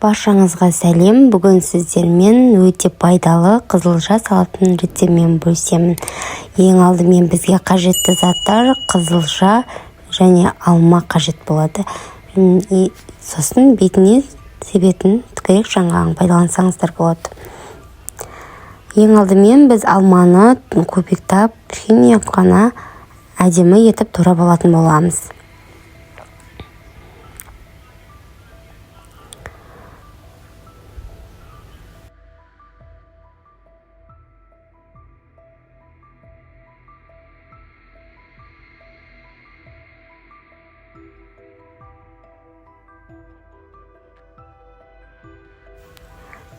Баршаңызға сәлем. Бүгін сіздермен өте пайдалы қызылша салатын рецептімен бөлісемін. Ең алдымен бізге қажетті заттар қызылша және алма қажет болады. Сосын бетіне себетін тікірек жаңғағын пайдалансаңыздар болады. Ең алдымен біз алманы көбіктап, кішкене ғана әдемі етіп турап алатын боламыз.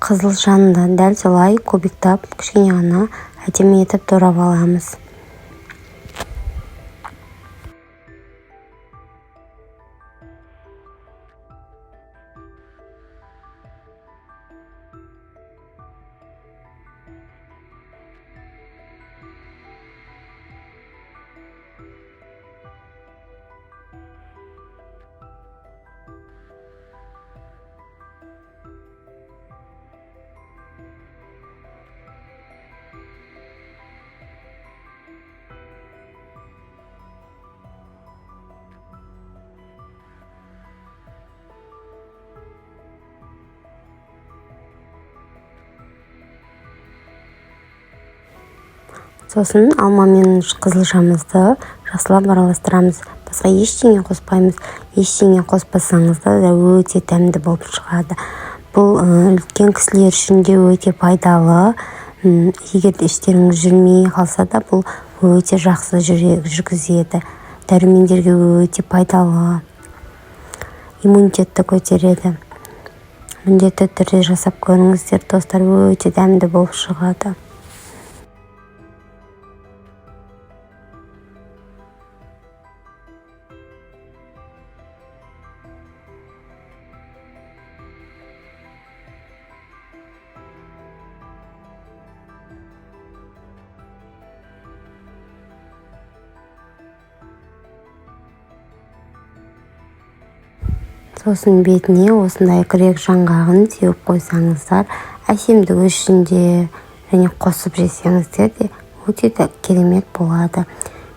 Қызылшаны да дәл солай көбіктап, кішкене ғана әдемі етіп турап аламыз. Сосын алма мен қызылшамызды жақсылап араластырамыз. Басқа ештеңе қоспаймыз. Ештеңе қоспасаңыз да өте дәмді болып шығады. Бұл үлкен кісілер үшін де өте пайдалы. Егер іштеріңіз жүрмей қалса да, бұл өте жақсы жүргізеді. Дәрумендерге өте пайдалы. Иммунитетті көтереді. Міндетті түрде жасап көріңіздер, достар, өте дәмді болып шығады. Сосын бетіне осындай күрек жаңғағын сеуіп қойсаңыздар, әсемдігі үшін де және қосып жесеңіздер де өте керемет болады.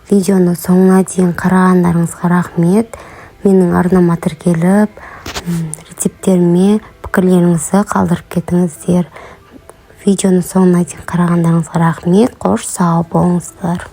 Видеоны соңына дейін қарағандарыңызға рахмет. Менің арнама тіркеліп, рецепттеріме пікірлеріңізді қалдырып кетіңіздер. Видеоны соңына дейін қарағандарыңызға рахмет. Қош сау болыңыздар.